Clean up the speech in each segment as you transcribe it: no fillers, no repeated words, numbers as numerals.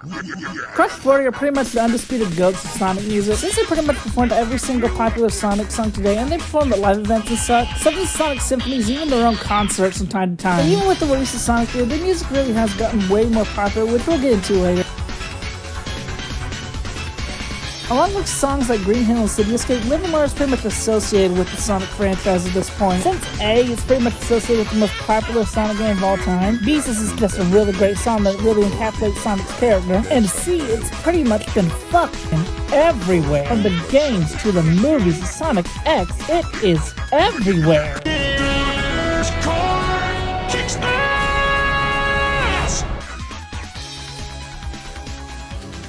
Crush 40 are pretty much the undisputed goats of Sonic music, since they pretty much performed every single popular Sonic song today, and they performed at live events and such, such as Sonic Symphonies, even their own concerts from time to time. And even with the release of Sonic 3, their music really has gotten way more popular, which we'll get into later. Along with songs like Green Hill and City Escape, Live and Learn is pretty much associated with the Sonic franchise at this point. Since A is pretty much associated with the most popular Sonic game of all time, B, this is just a really great song that really encapsulates Sonic's character, and C, it's pretty much been fucking everywhere. From the games to the movies to Sonic X, it is everywhere.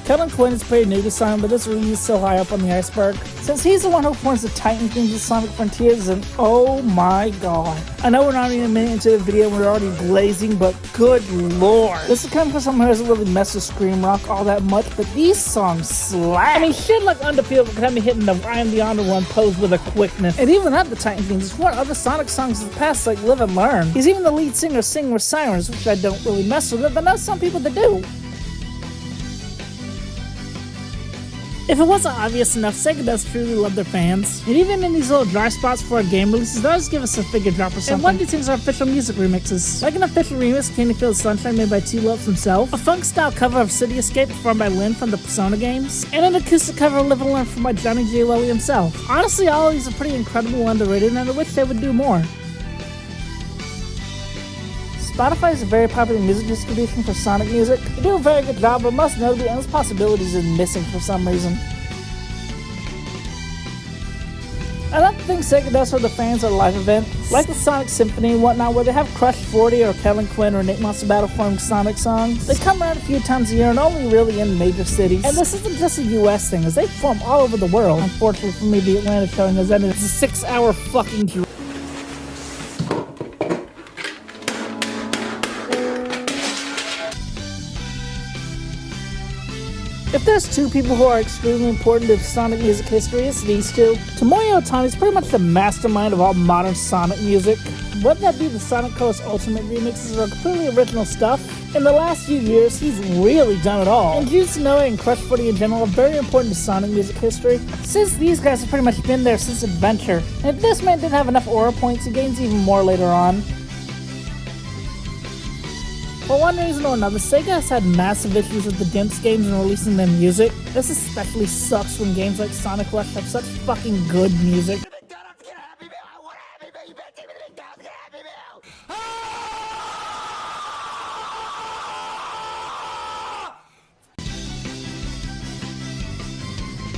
Kellen Quinn is pretty new to Sonic, but this reason he's so high up on the iceberg, since he's the one who performs the Titan things of Sonic Frontiers, and oh my god. I know we're not even a minute into the video and we're already blazing, but good lord. This is coming from someone who doesn't really mess with Scream Rock all that much, but these songs slap. I mean, shit like Undefeated could have me hitting the I Am the Honor One pose with a quickness. And even at the Titan things, there's one other Sonic songs in the past like Live and Learn. He's even the lead singer of Sing with Sirens, which I don't really mess with, but I know some people that do. If it wasn't obvious enough, Sega does truly love their fans. And even in these little dry spots for our game releases, they always give us a figure drop or something. And one of these things are official music remixes. Like an official remix of Candy Field Sunshine made by T-Lopes himself, a funk-style cover of City Escape performed by Lynn from the Persona games, and an acoustic cover of Live and Learn from by Johnny J. Lilly himself. Honestly, all of these are pretty incredible and underrated, and I wish they would do more. Spotify is a very popular music distribution for Sonic music. They do a very good job, but most notably, Endless Possibilities is missing for some reason. Another thing Sega does for the fans are live events, like the Sonic Symphony and whatnot, where they have Crush 40 or Kellen Quinn or Nick Monster Battle performing Sonic songs. They come around a few times a year and only really in major cities. And this isn't just a US thing, as they perform all over the world. Unfortunately for me, the Atlanta showing has ended. It's a 6-hour fucking drive. If there's two people who are extremely important to Sonic music history, it's these two. Tomoyo Otani is pretty much the mastermind of all modern Sonic music. Whether that be the Sonic Colors Ultimate remixes or completely original stuff, in the last few years, he's really done it all. And Jutsu Noe and Crush 40 in general are very important to Sonic music history, since these guys have pretty much been there since Adventure. And if this man didn't have enough aura points, he gains even more later on. For one reason or another, Sega has had massive issues with the Dimps games and releasing their music. This especially sucks when games like Sonic Rush have such fucking good music.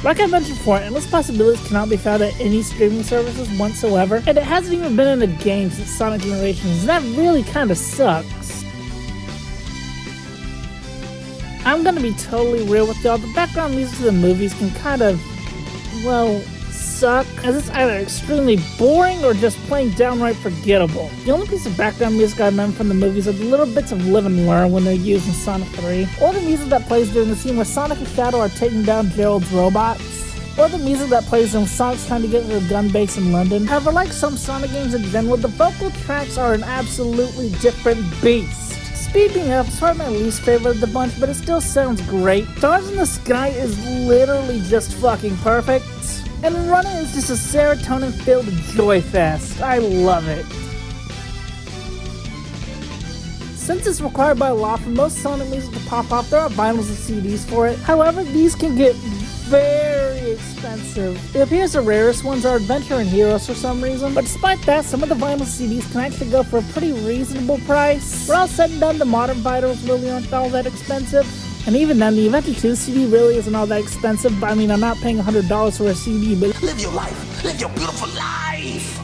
Like I mentioned before, Endless Possibilities cannot be found at any streaming services whatsoever, and it hasn't even been in a game since Sonic Generations, and that really kinda sucks. I'm gonna be totally real with y'all, the background music to the movies can kind of, well, suck, as it's either extremely boring or just plain downright forgettable. The only piece of background music I remember from the movies are the little bits of Live and Learn when they're used in Sonic 3, or the music that plays during the scene where Sonic and Shadow are taking down Gerald's robots, or the music that plays when Sonic's trying to get to the gun base in London. However, like some Sonic games in general, the vocal tracks are an absolutely different beast. Speeding Up is probably my least favorite of the bunch, but it still sounds great. Stars in the Sky is literally just fucking perfect. And Running is just a serotonin-filled joy fest. I love it. Since it's required by law for most Sonic music to pop off, there are vinyls and CDs for it. However, these can get very expensive. It appears the rarest ones are Adventure and Heroes for some reason, but despite that, some of the vinyl CDs can actually go for a pretty reasonable price. When all said and done, the modern vinyls really aren't all that expensive. And even then, the Adventure 2 CD really isn't all that expensive, but I mean, I'm not paying $100 for a CD, but live your life, live your beautiful life!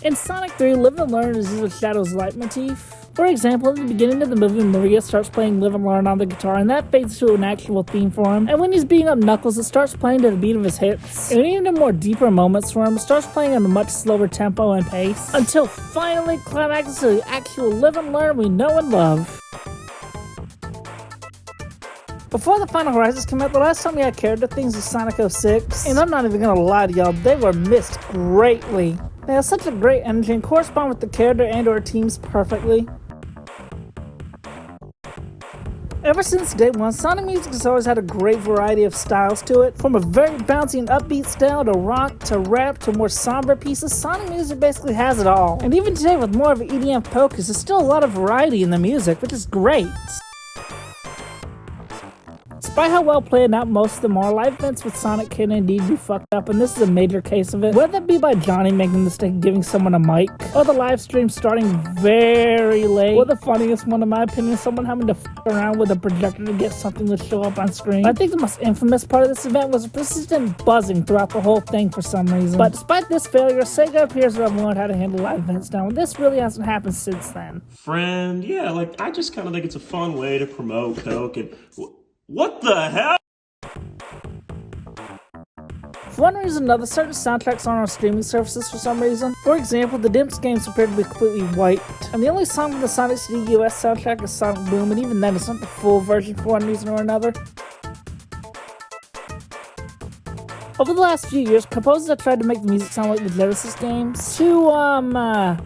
In Sonic 3, Live and Learn is used Shadow's leitmotif. For example, at the beginning of the movie, Maria starts playing Live and Learn on the guitar, and that fades to an actual theme for him. And when he's beating up Knuckles, it starts playing to the beat of his hips. And even in more deeper moments for him, it starts playing at a much slower tempo and pace, until finally climaxes to the actual Live and Learn we know and love. Before the Final Horizons came out, the last time we had character things was Sonic 06, and I'm not even gonna lie to y'all, they were missed greatly. They have such a great energy and correspond with the character and or teams perfectly. Ever since day one, Sonic music has always had a great variety of styles to it. From a very bouncy and upbeat style to rock to rap to more somber pieces, Sonic music basically has it all. And even today with more of an EDM focus, there's still a lot of variety in the music, which is great. Despite how well planned out most of them are, live events with Sonic can indeed be fucked up, and this is a major case of it. Whether it be by Johnny making the mistake of giving someone a mic, or the live stream starting very late, or the funniest one in my opinion, someone having to fuck around with a projector to get something to show up on screen. I think the most infamous part of this event was a persistent buzzing throughout the whole thing for some reason. But despite this failure, Sega appears to have learned how to handle live events now, and this really hasn't happened since then. Friend, yeah, like, I just kind of think it's a fun way to promote Coke and... What the hell? For one reason or another, certain soundtracks aren't on streaming services for some reason. For example, the Dimps games appear to be completely wiped, and the only song from the Sonic CD US soundtrack is Sonic Boom, and even then it's not the full version for one reason or another. Over the last few years, composers have tried to make the music sound like the Genesis games to,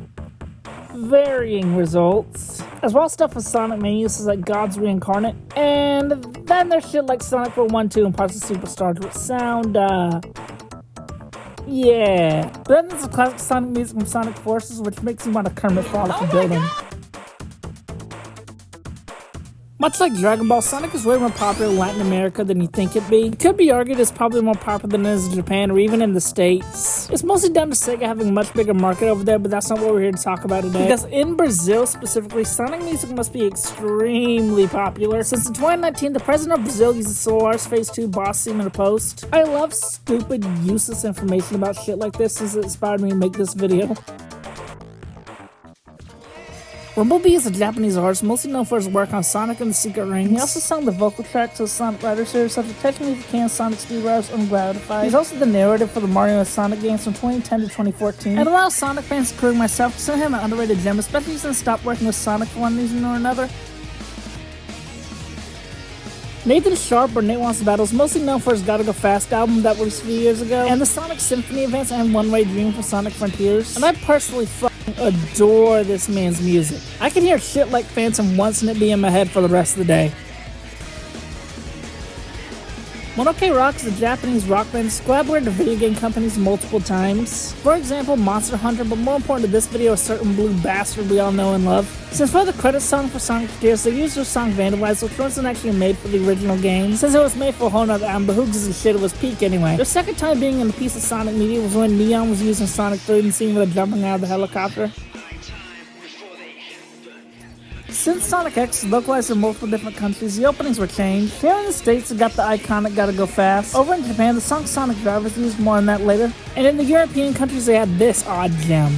varying results. As well as stuff with Sonic Mania, such like God's Reincarnate, and then there's shit like Sonic 4, 1, 2, and parts of Superstars which sound, yeah. But then there's the classic Sonic music from Sonic Forces, which makes you want to Kermit fall off a building. Much like Dragon Ball, Sonic is way more popular in Latin America than you think it'd be. It could be argued it's probably more popular than it is in Japan or even in the States. It's mostly down to Sega having a much bigger market over there, but that's not what we're here to talk about today. Because in Brazil specifically, Sonic music must be extremely popular. Since in 2019, the president of Brazil used the Solar's Phase 2 boss theme in a post. I love stupid, useless information about shit like this since it inspired me to make this video. Rumblebee is a Japanese artist mostly known for his work on Sonic and the Secret Rings. He also sung the vocal tracks to the Sonic Rider series such as Catch Me If You Can, Sonic Speed Riders, Ungratified. He's also the narrative for the Mario and Sonic games from 2010 to 2014. And a lot of Sonic fans, including myself, consider him an underrated gem, especially since he stopped working with Sonic for one reason or another. Nathan Sharp, or Nate Wants to Battle, is mostly known for his Gotta Go Fast album that released a few years ago, and the Sonic Symphony events and One Way Dream for Sonic Frontiers. And I personally adore this man's music. I can hear shit like Phantom once and it be in my head for the rest of the day. Monoke Rock is a Japanese rock band collaborated with video game companies multiple times. For example, Monster Hunter, but more important to this video, a certain blue bastard we all know and love. Since for the credit song for Sonic Frontiers, they used their song Vandalize, which wasn't actually made for the original game. Since it was made for a whole nother album, but who gives a shit, it was peak anyway. Their second time being in a piece of Sonic media was when Neon was using Sonic 3 and scene with her jumping out of the helicopter. Since Sonic X is localized in multiple different countries, the openings were changed. Here in the States, it got the iconic Gotta Go Fast. Over in Japan, the song Sonic Drive was used, more on that later. And in the European countries, they had this odd gem.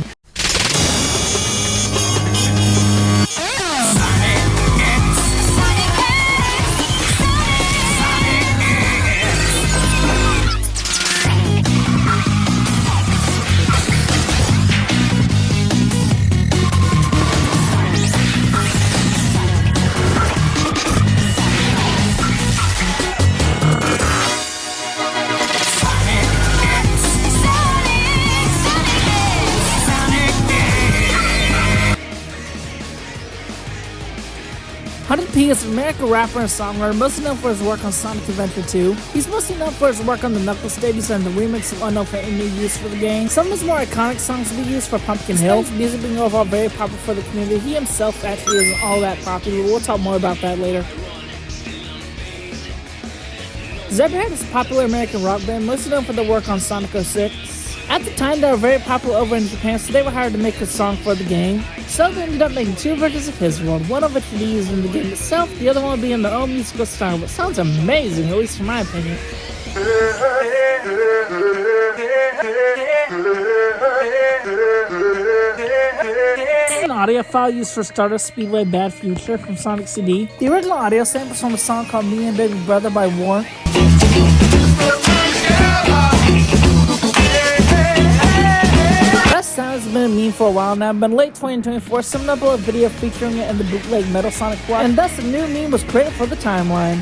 P is an American rapper and songwriter, mostly known for his work on Sonic Adventure 2. He's mostly known for his work on the Knuckles stages and the remix of Unknown for any use for the game. Some of his more iconic songs will be used for Pumpkin Hill. His music being overall very popular for the community. He himself actually isn't all that popular. We'll talk more about that later. Zebrahead is a popular American rock band, mostly known for their work on Sonic 06. At the time, they were very popular over in Japan, so they were hired to make a song for the game. So they ended up making two versions of His World, one of which would be used in the game itself, the other one would be in their own musical style, which sounds amazing, at least in my opinion. An audio file used for Stardust Speedway Bad Future from Sonic CD. The original audio samples from a song called Me and Baby Brother by War. That sound has been a meme for a while now, but in late 2024, someone uploaded a video featuring it in the bootleg Metal Sonic block, and thus a new meme was created for the timeline.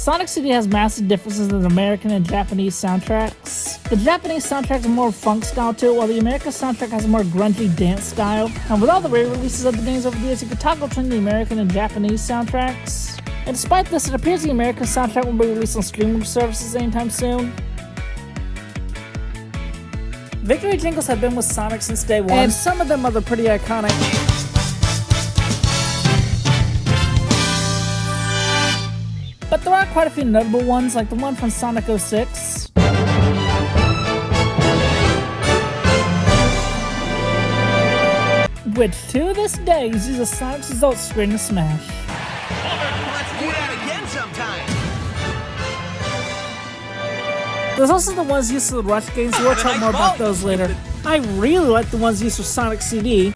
Sonic CD has massive differences in the American and Japanese soundtracks. The Japanese soundtrack is more funk style to it, while the American soundtrack has a more grungy dance style. And with all the re-releases of the games over the years, you can toggle between the American and Japanese soundtracks. And despite this, it appears the American soundtrack will be released on streaming services anytime soon. Victory jingles have been with Sonic since day one, and some of them are pretty iconic. But there are quite a few notable ones, like the one from Sonic 06. Which to this day uses Sonic's result screen to smash. Let's do that again sometime. There's also the ones used for the Rush games, we'll talk more about those later. I really like the ones used for Sonic CD.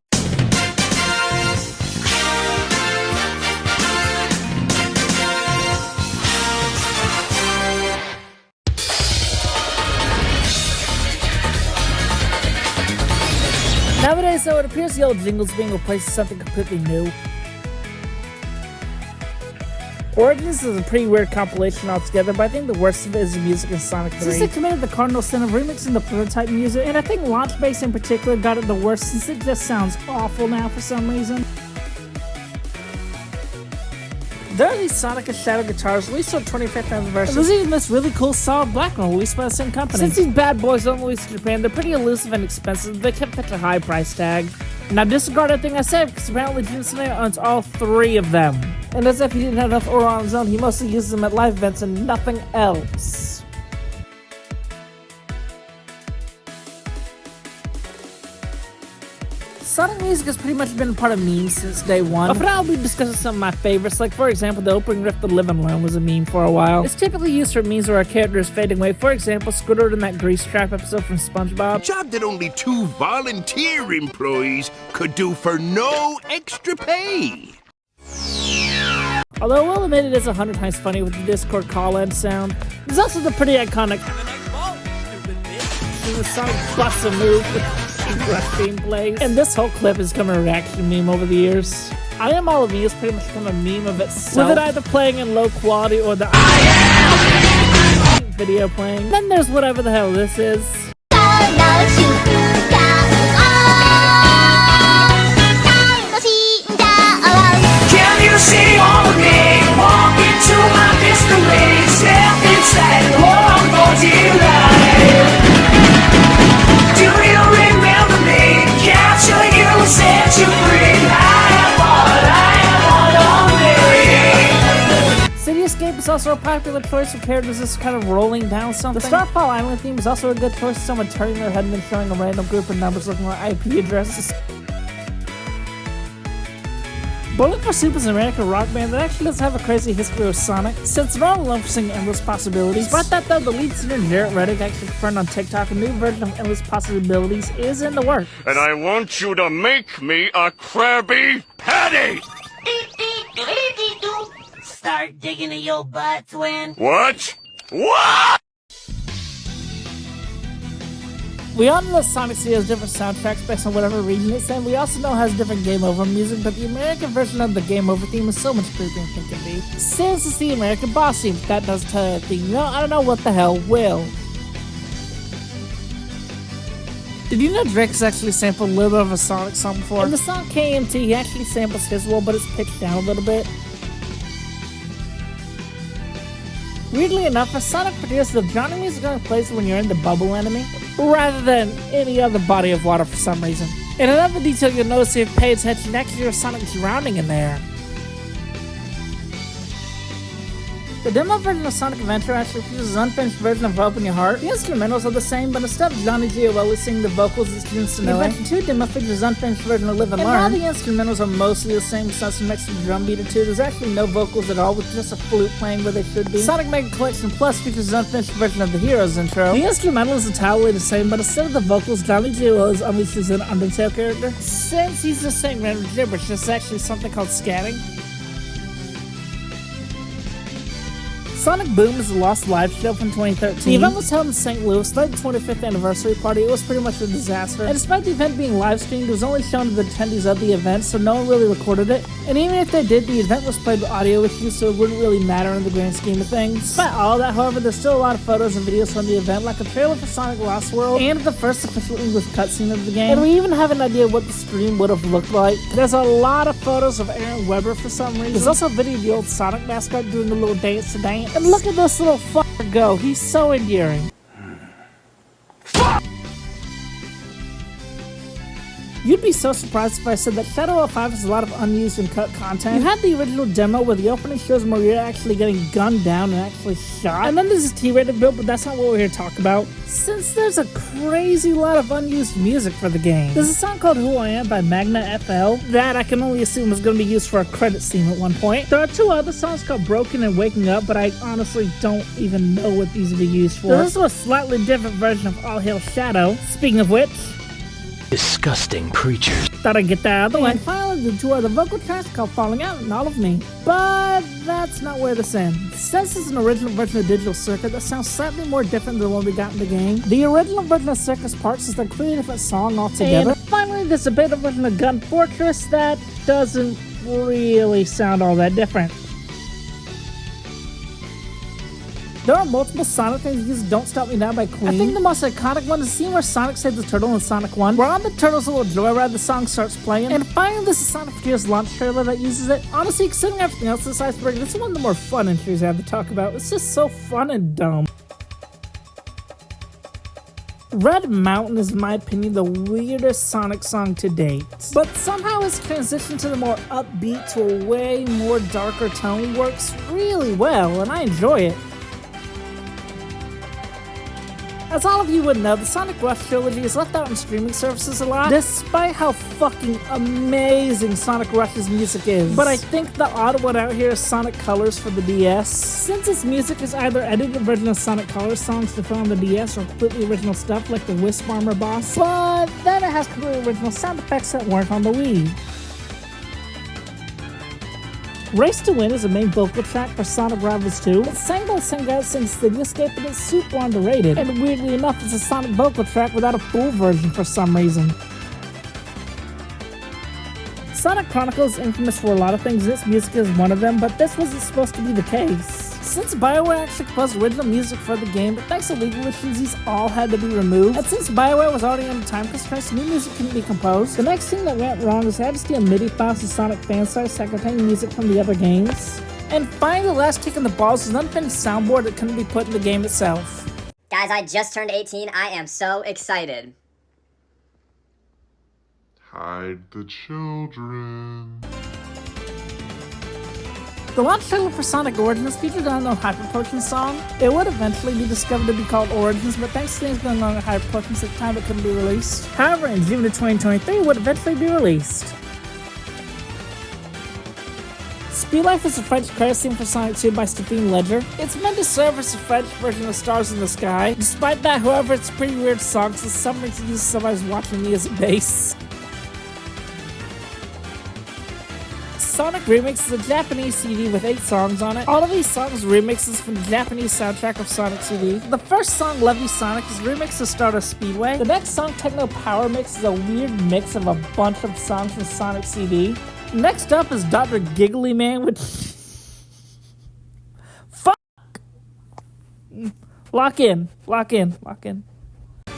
Nowadays, though, it appears the old jingles being replaced with something completely new. Origins is a pretty weird compilation altogether, but I think the worst of it is the music in Sonic 3. Since they committed the cardinal sin of remixing the Protype music, and I think Launch Base in particular got it the worst since it just sounds awful now for some reason. There are these Sonic and Shadow guitars released on 25th anniversary. There's even this really cool solid black one released by the same company. Since these bad boys don't release in Japan, they're pretty elusive and expensive. They kept such a high price tag. Now disregard everything I said, because apparently Jun Sene owns all three of them. And as if he didn't have enough aura on his own, he mostly uses them at live events and nothing else. Sonic music has pretty much been a part of memes since day one. But for now, I'll be discussing some of my favorites, like for example, the opening riff to Live and Learn was a meme for a while. It's typically used for memes where a character is fading away. For example, Squidward in that Grease Trap episode from SpongeBob. Job that only 2 volunteer employees could do for no extra pay. Although I will admit it is 100 times funny with the Discord call-in sound. There's also the pretty iconic the Sonic busts a move with Rush theme plays. And this whole clip has become a reaction meme over the years. I Am All of Me has pretty much become a meme of itself, with it either playing in low quality or the video playing. Then there's whatever the hell this is. Can you see all of me? Walk into my mystery. Step inside, hold on for dear life. Do you remember me? Capture you, set you free. I am all of me. City Escape is also a popular choice for characters that's kind of rolling down something. The Starfall Island theme is also a good choice for someone turning their head and then showing a random group of numbers looking like IP addresses. Bowling for Soup is an American rock band that actually doesn't have a crazy history with Sonic, since they're all alone for singing Endless Possibilities. Despite that though, the lead singer Jarrett Reddick actually confirmed on TikTok a new version of Endless Possibilities is in the works. And I want you to make me a Krabby Patty! Start digging in your butt, twin. What? What? We all know that Sonic CD has different soundtracks based on whatever region it's in. We also know it has different Game Over music, but the American version of the Game Over theme is so much creepier than it can be. Since it's the American boss theme, that does tell you thing. No, I don't know what the hell will. Did you know Drake has actually sampled a little bit of a Sonic song before? In the song KMT, he actually samples his role, but it's pitched down a little bit. Weirdly enough, for Sonic Frontiers, the drowning music only plays when you're in the bubble enemy, rather than any other body of water for some reason. And another detail you'll notice if you pay attention, you actually hear Sonic drowning in there. The demo version of Sonic Adventure actually features an unfinished version of Open Your Heart. The instrumentals are the same, but instead of Johnny Giovanelli singing the vocals, it's Jun Sene. The Adventure 2 demo features an unfinished version of Live and Learn. While the instrumentals are mostly the same, besides some extra drum beat or two, there's actually no vocals at all, with just a flute playing where they should be. Sonic Mega Collection Plus features an unfinished version of the Heroes intro. The instrumental is entirely the same, but instead of the vocals, Johnny Giovanelli unleashes an Undertale character. Since he's just saying random gibberish, there's actually something called scatting. Sonic Boom is a lost live show from 2013. The event was held in St. Louis, like the 25th anniversary party. It was pretty much a disaster. And despite the event being live streamed, it was only shown to the attendees of the event, so no one really recorded it. And even if they did, the event was played with audio issues, so it wouldn't really matter in the grand scheme of things. Despite all that, however, there's still a lot of photos and videos from the event, like a trailer for Sonic Lost World, and the first official English cutscene of the game. And we even have an idea what the stream would have looked like. There's a lot of photos of Aaron Weber for some reason. There's also a video of the old Sonic mascot doing a little dance to dance. And look at this little fucker go. He's so endearing. You'd be so surprised if I said that Shadow 05 has a lot of unused and cut content. You had the original demo where the opening shows Maria actually getting gunned down and actually shot. And then there's a T-rated build, but that's not what we're here to talk about. Since there's a crazy lot of unused music for the game. There's a song called Who I Am by Magna FL that I can only assume is going to be used for a credit scene at one point. There are two other songs called Broken and Waking Up, but I honestly don't even know what these will be used for. There's also a slightly different version of All Hail Shadow. Speaking of which, disgusting creatures. thought I'd get that out of the way. And finally, the two other vocal tracks called Falling Out and All of Me. But that's not where this ends. Since it's an original version of Digital Circuit that sounds slightly more different than the one we got in the game, the original version of Circus Parts is a completely different song altogether. And finally, there's a beta version of Gun Fortress that doesn't really sound all that different. There are multiple Sonic things used Don't Stop Me Now by Queen. I think the most iconic one is the scene where Sonic saves the turtle in Sonic 1. Where on the turtle's little joyride, the song starts playing. And finally, this is Sonic Frontiers launch trailer that uses it. Honestly, considering everything else in this Iceberg, this is one of the more fun entries I have to talk about. It's just so fun and dumb. Red Mountain is, in my opinion, the weirdest Sonic song to date. But somehow its transition to the more upbeat to a way more darker tone works really well, and I enjoy it. As all of you would know, the Sonic Rush trilogy is left out on streaming services a lot, despite how fucking amazing Sonic Rush's music is. But I think the odd one out here is Sonic Colors for the DS. Since its music is either edited version of Sonic Colors songs to put on the DS or completely original stuff like the Wisp Armor boss, but then it has completely original sound effects that weren't on the Wii. Race to Win is the main vocal track for Sonic Rivals 2. It's sang by some guy that sings Cityscape and it's super underrated. And weirdly enough, it's a Sonic vocal track without a full version for some reason. Sonic Chronicles is infamous for a lot of things, its music is one of them, but this wasn't supposed to be the case. Since BioWare actually composed original music for the game, but thanks to legal issues, these all had to be removed. And since BioWare was already under time constraints, new music couldn't be composed. The next thing that went wrong is they had to steal MIDI files to Sonic fan sites that contain music from the other games. And finally, the last kick in the balls is an unfinished soundboard that couldn't be put in the game itself. Guys, I just turned 18. I am so excited. Hide the children. The launch trailer for Sonic Origins featured an unknown Hyper Potion song. It would eventually be discovered to be called Origins, but thanks to things going on with Hyper Potions at the time, it couldn't be released. However, in June of 2023, it would eventually be released. Speed Life is a French credit scene for Sonic 2 by Stéphane Ledger. It's meant to serve as a French version of Stars in the Sky. Despite that, however, it's a pretty weird song, so some reason uses Somebody's Watching Me as a bass. Sonic Remix is a Japanese CD with 8 songs on it. All of these songs are remixes from the Japanese soundtrack of Sonic CD. The first song, Love You Sonic, is a remix of Stardust Speedway. The next song, Techno Power Mix, is a weird mix of a bunch of songs from Sonic CD. Next up is Dr. Giggly Man, which... Fuck! Lock in.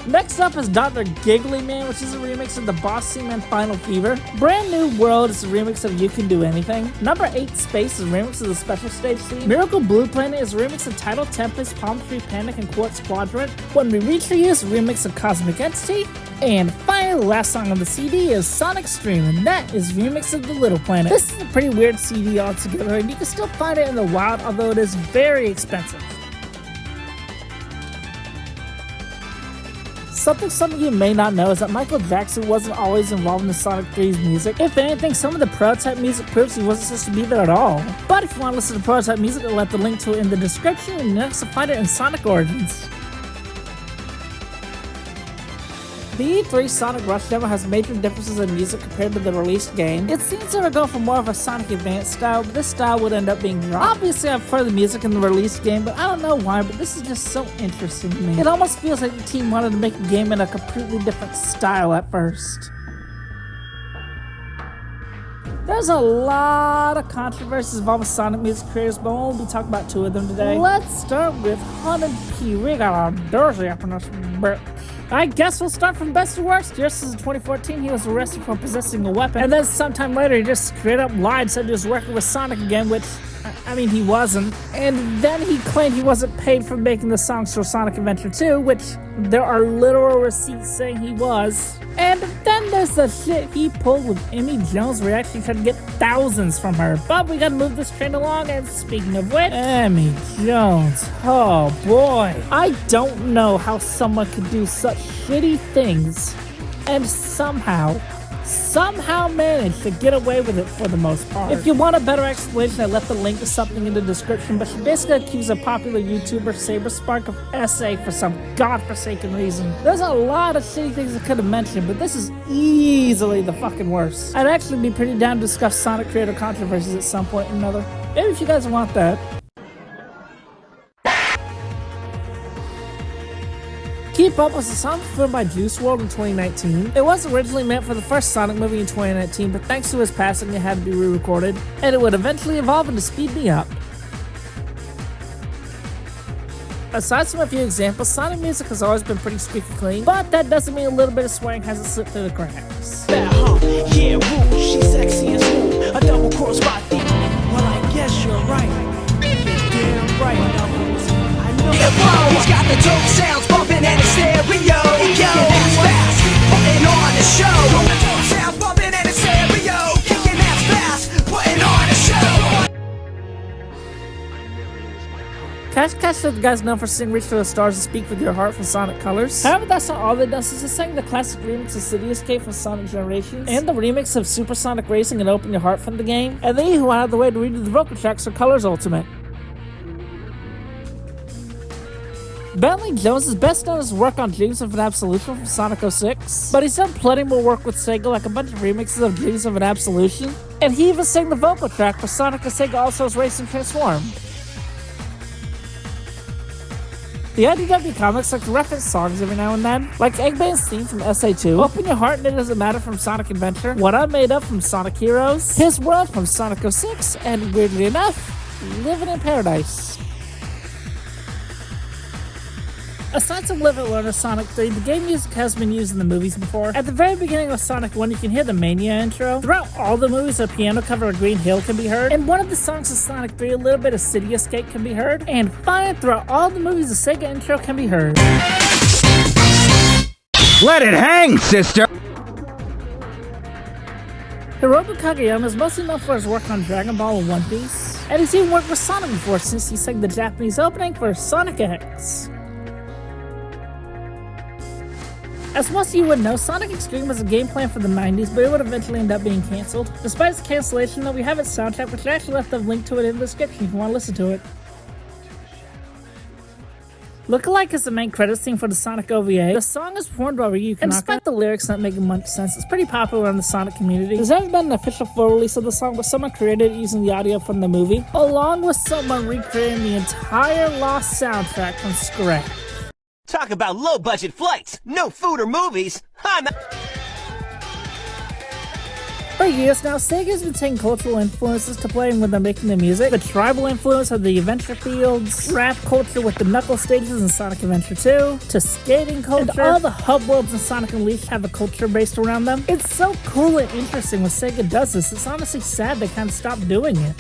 Next up is Dr. Giggly Man, which is a remix of the Boss Seaman Final Fever. Brand New World is a remix of You Can Do Anything. Number 8 Space is a remix of the Special Stage theme. Miracle Blue Planet is a remix of Tidal Tempest, Palm Tree Panic, and Quartz Quadrant. When We Reach For You is a remix of Cosmic Entity. And finally, the last song on the CD is Sonic Xtream, and that is a remix of The Little Planet. This is a pretty weird CD altogether, and you can still find it in the wild, although it is very expensive. Something some of you may not know is that Michael Jackson wasn't always involved in the Sonic 3's music. If anything, some of the Protype music proves he wasn't supposed to be there at all. But if you want to listen to Protype music, I'll let the link to it in the description, and you can also find it in Sonic Origins. The E3 Sonic Rush demo has major differences in music compared to the released game. It seems they were going for more of a Sonic Advance style, but this style would end up being dropped. Obviously, I prefer the music in the released game, but I don't know why, but this is just so interesting to me. It almost feels like the team wanted to make a game in a completely different style at first. There's a lot of controversies involving Sonic music creators, but we'll be talking about 2 of them today. Let's start with Haunted P. We got a doozy up in this bit. I guess we'll start from best to worst. Just as in 2014, he was arrested for possessing a weapon, and then sometime later he just straight up lied, said he was working with Sonic again, which, I mean, he wasn't. And then he claimed he wasn't paid for making the songs for Sonic Adventure 2, which there are literal receipts saying he was. And then there's the shit he pulled with Emmy Jones, where he actually tried to get thousands from her. But we gotta move this train along, and speaking of which, Emmy Jones, oh boy. I don't know how someone could do such shitty things and somehow managed to get away with it for the most part. If you want a better explanation, I left the link to something in the description, but she basically accused a popular YouTuber, SaberSpark, of SA for some godforsaken reason. There's a lot of shitty things I could have mentioned, but this is easily the fucking worst. I'd actually be pretty down to discuss Sonic creator controversies at some point or another. Maybe if you guys want that. Keep Up was a Sonic film by Juice WRLD in 2019. It was originally meant for the first Sonic movie in 2019, but thanks to his passing, it had to be re-recorded, and it would eventually evolve into Speed Me Up. Aside from a few examples, Sonic music has always been pretty squeaky clean, but that doesn't mean a little bit of swearing hasn't slipped through the cracks. Yeah, woo, she's sexy and smooth. A double cross by thief. Well, I guess you're right. You're damn right. I know. He's got the dope sounds bumping and it's stereo. Yo, that's fast. Putting on the show. The dope sounds bumping and it's stereo. Kicking that's fast. Putting on the show. Cash is the guy's known for singing Reach for the Stars and Speak With Your Heart from Sonic Colors. However, that's not all that does. He sang the classic remix of City Escape from Sonic Generations, and the remix of Super Sonic Racing and Open Your Heart from the game, and then he went out of the way to redo the vocal tracks for Colors Ultimate. Bentley Jones is best known as work on Dreams of an Absolution from Sonic 06, but he's done plenty more work with Sega, like a bunch of remixes of Dreams of an Absolution, and he even sang the vocal track for Sonic and Sega All-Stars Racing Transformed. The IDW comics like to reference songs every now and then, like Eggman's theme from SA2, Open Your Heart and It Doesn't Matter from Sonic Adventure, What I Made Up from Sonic Heroes, His World from Sonic 06, and weirdly enough, Living in Paradise. Aside from Live and Learn of Sonic 3, the game music has been used in the movies before. At the very beginning of Sonic 1, you can hear the Mania intro. Throughout all the movies, a piano cover of Green Hill can be heard. In one of the songs of Sonic 3, a little bit of City Escape can be heard. And finally, throughout all the movies, the Sega intro can be heard. Let it hang, sister! Hirobu Kageyama is mostly known for his work on Dragon Ball and One Piece. And he's even worked with Sonic before, since he sang the Japanese opening for Sonic X. As most of you would know, Sonic Xtream was a game plan for the 90s, but it would eventually end up being cancelled. Despite its cancellation, though, we have its soundtrack, which I actually left a link to it in the description if you want to listen to it. Lookalike is the main credits theme for the Sonic OVA. The song is performed by Ryu Kanaka, and despite the lyrics not making much sense, it's pretty popular in the Sonic community. There's never been an official full release of the song, but someone created it using the audio from the movie, along with someone recreating the entire Lost soundtrack from scratch. Talk about low-budget flights, no food or movies. For years now, Sega has been taking cultural influences to playing when they're making the music. The tribal influence of the adventure fields, rap culture with the knuckle stages in Sonic Adventure 2, to skating culture, and all the hub worlds in Sonic Unleashed have a culture based around them. It's so cool and interesting when Sega does this. It's honestly sad they kind of stopped doing it.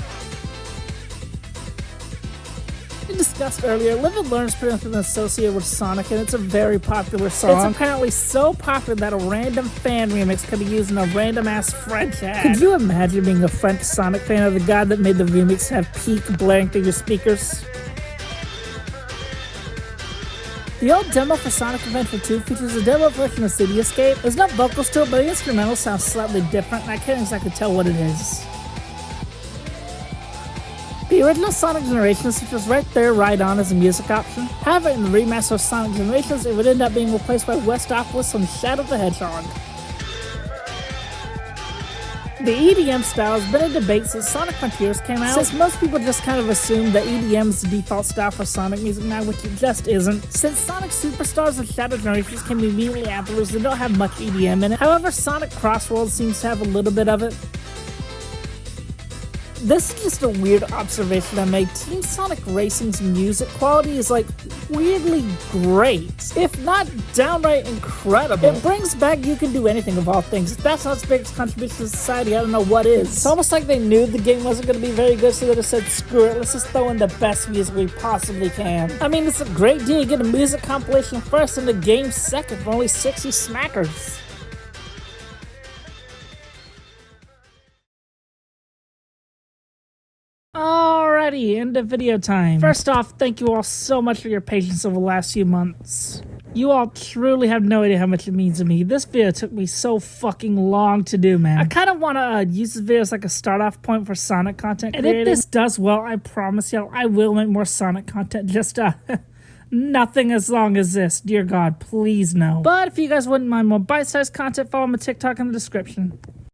Discussed earlier, Live and Learn is pretty much associated with Sonic, and it's a very popular song. It's apparently so popular that a random fan remix could be used in a random ass French ad. Could you imagine being a French Sonic fan of the guy that made the remix have peak blaring through your speakers? The old demo for Sonic Adventure 2 features a demo version of City Escape. There's no vocals to it, but the instrumental sounds slightly different, and I can't exactly tell what it is. The The original Sonic Generations, which was right there, right on as a music option. However, in the remaster of Sonic Generations, it would end up being replaced by Westopolis on Shadow the Hedgehog. The EDM style has been a debate since Sonic Frontiers came out, since most people just kind of assume that EDM is the default style for Sonic music now, which it just isn't. Since Sonic Superstars and Shadow Generations came immediately afterwards, they don't have much EDM in it. However, Sonic Crossworlds seems to have a little bit of it. This is just a weird observation I made. Team Sonic Racing's music quality is like weirdly great, if not downright incredible. It brings back You Can Do Anything of all things. If that's not its biggest contribution to society, I don't know what is. It's almost like they knew the game wasn't going to be very good, so they just said, screw it, let's just throw in the best music we possibly can. I mean, it's a great deal. You get a music compilation first and the game second for only 60 smackers. Alrighty, end of video time. First off, thank you all so much for your patience over the last few months. You all truly have no idea how much it means to me. This video took me so fucking long to do, man. I kind of want to use this video as like a start-off point for Sonic content creating. And if this does well, I promise y'all, I will make more Sonic content. Just, nothing as long as this. Dear God, please no. But if you guys wouldn't mind more bite-sized content, follow my TikTok in the description.